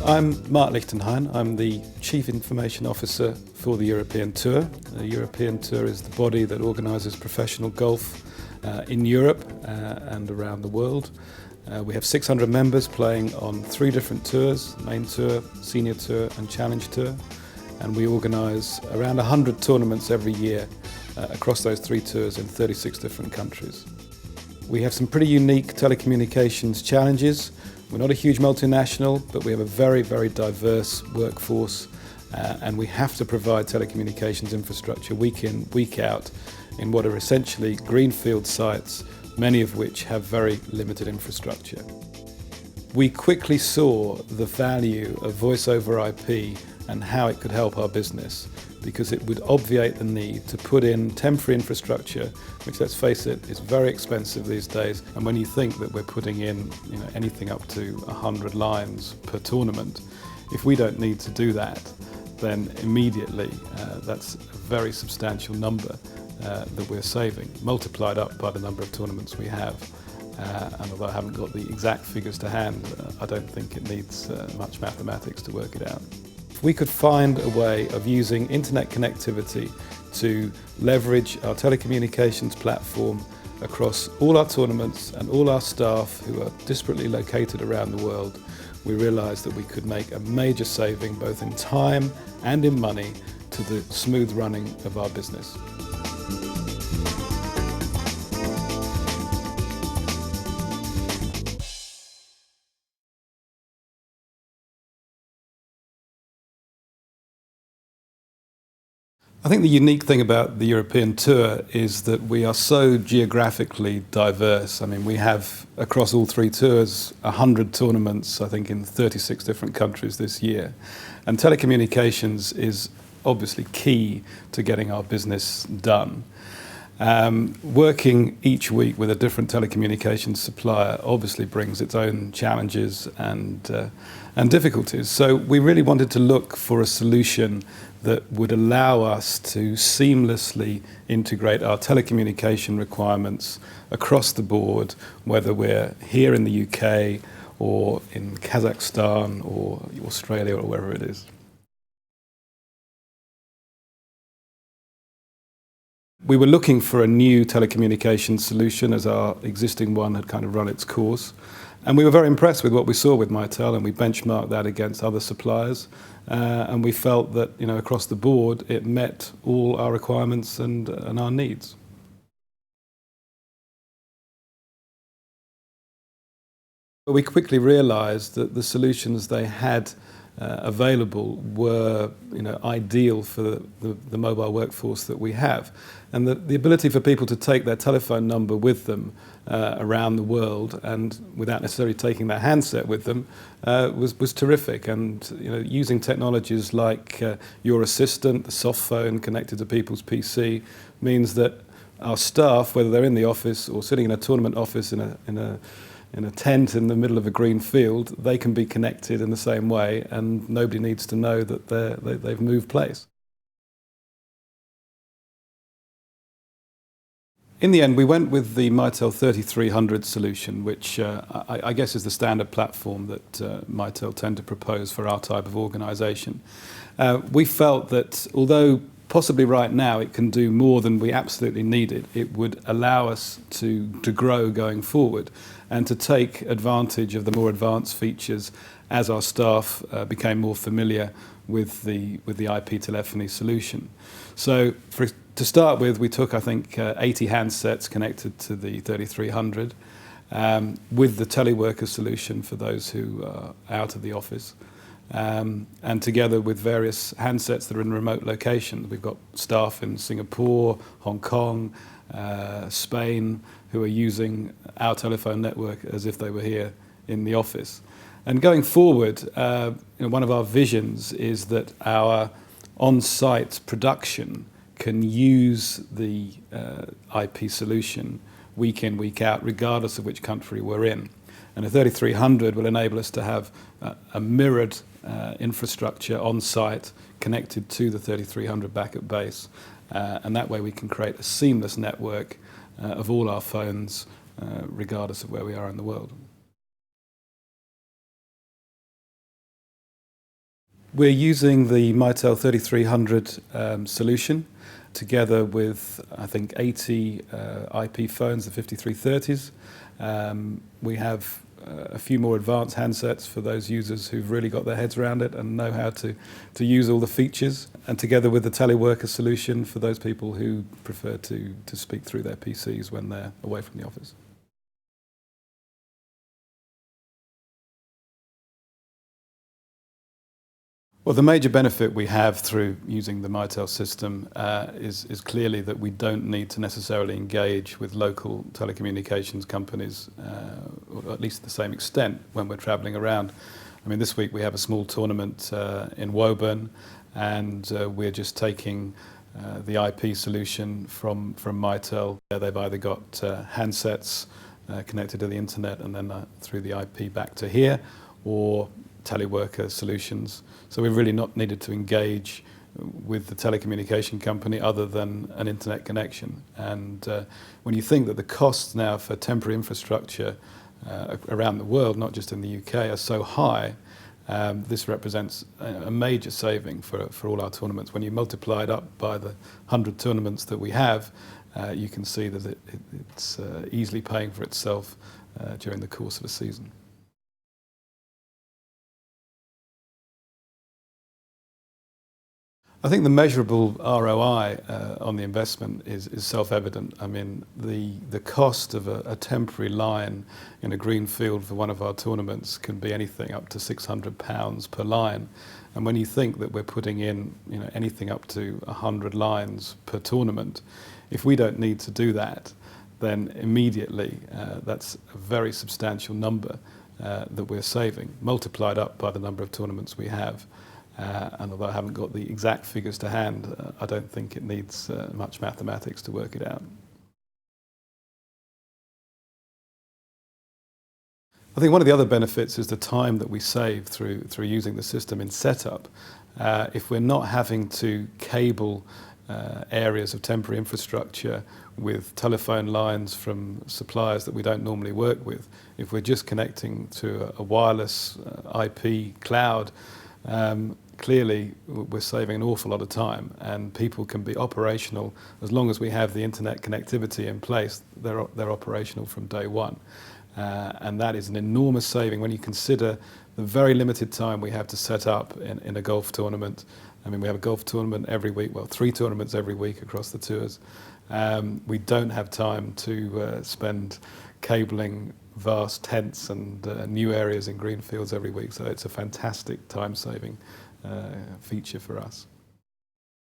I'm Mark Lichtenhein. I'm the Chief Information Officer for the European Tour. The European Tour is the body that organises professional golf in Europe and around the world. We have 600 members playing on 3 different tours: Main Tour, Senior Tour and Challenge Tour. And we organise around 100 tournaments every year across those 3 tours in 36 different countries. We have some pretty unique telecommunications challenges. We're not a huge multinational, but we have a very, very diverse workforce, and we have to provide telecommunications infrastructure week in, week out in what are essentially greenfield sites, many of which have very limited infrastructure. We quickly saw the value of voice over IP and how it could help our business, because it would obviate the need to put in temporary infrastructure, which, let's face it, is very expensive these days. And when you think that we're putting in anything up to 100 lines per tournament, if we don't need to do that, then immediately that's a very substantial number that we're saving, multiplied up by the number of tournaments we have. And although I haven't got the exact figures to hand, I don't think it needs much mathematics to work it out. If we could find a way of using internet connectivity to leverage our telecommunications platform across all our tournaments and all our staff who are disparately located around the world, we realised that we could make a major saving both in time and in money to the smooth running of our business. I think the unique thing about the European Tour is that we are so geographically diverse. I mean, we have, across all 3 tours, 100 tournaments, I think, in 36 different countries this year. And telecommunications is obviously key to getting our business done. Working each week with a different telecommunications supplier obviously brings its own challenges and difficulties. So we really wanted to look for a solution that would allow us to seamlessly integrate our telecommunication requirements across the board, whether we're here in the UK or in Kazakhstan or Australia or wherever it is. We were looking for a new telecommunications solution as our existing one had kind of run its course. And we were very impressed with what we saw with Mitel, and we benchmarked that against other suppliers. And we felt that, across the board, it met all our requirements and our needs. We quickly realised that the solutions they had available were ideal for the mobile workforce that we have. And the ability for people to take their telephone number with them around the world and without necessarily taking their handset with them was terrific. And using technologies like your assistant, the soft phone connected to people's PC, means that our staff, whether they're in the office or sitting in a tournament office in a tent in the middle of a green field, they can be connected in the same way, and nobody needs to know that they've moved place. In the end, we went with the Mitel 3300 solution, which I guess is the standard platform that Mitel tend to propose for our type of organisation. We felt that although possibly right now it can do more than we absolutely needed, it would allow us to grow going forward and to take advantage of the more advanced features as our staff became more familiar with the IP telephony solution. So to start with, we took, I think, 80 handsets connected to the 3300 with the teleworker solution for those who are out of the office. And together with various handsets that are in remote locations. We've got staff in Singapore, Hong Kong, Spain, who are using our telephone network as if they were here in the office. And going forward, one of our visions is that our on-site production can use the IP solution week in, week out, regardless of which country we're in. And the 3300 will enable us to have a mirrored infrastructure on site connected to the 3300 back at base. And that way we can create a seamless network of all our phones, regardless of where we are in the world. We're using the Mitel 3300 solution together with, I think, 80 IP phones, the 5330s. We have a few more advanced handsets for those users who've really got their heads around it and know how to use all the features, and together with the teleworker solution for those people who prefer to speak through their PCs when they're away from the office. Well, the major benefit we have through using the Mitel system is clearly that we don't need to necessarily engage with local telecommunications companies, or at least to the same extent when we're travelling around. I mean, this week we have a small tournament in Woburn, and we're just taking the IP solution from Mitel. They've either got handsets connected to the internet and then through the IP back to here, or teleworker solutions. So we've really not needed to engage with the telecommunication company other than an internet connection. And when you think that the costs now for temporary infrastructure around the world, not just in the UK, are so high, this represents a major saving for all our tournaments. When you multiply it up by the 100 tournaments that we have, you can see that it's easily paying for itself during the course of a season. I think the measurable ROI on the investment is self-evident. I mean, the cost of a temporary line in a green field for one of our tournaments can be anything up to £600 per line. And when you think that we're putting in, anything up to 100 lines per tournament, if we don't need to do that, then immediately that's a very substantial number that we're saving, multiplied up by the number of tournaments we have. And although I haven't got the exact figures to hand, I don't think it needs much mathematics to work it out. I think one of the other benefits is the time that we save through using the system in setup. If we're not having to cable areas of temporary infrastructure with telephone lines from suppliers that we don't normally work with, if we're just connecting to a wireless IP cloud, clearly we're saving an awful lot of time, and people can be operational as long as we have the internet connectivity in place. They're operational from day one, and that is an enormous saving when you consider the very limited time we have to set up in a golf tournament. I mean, we have a golf tournament every week, well, 3 tournaments every week across the tours. We don't have time to spend cabling vast tents and new areas in green fields every week, so it's a fantastic time-saving feature for us.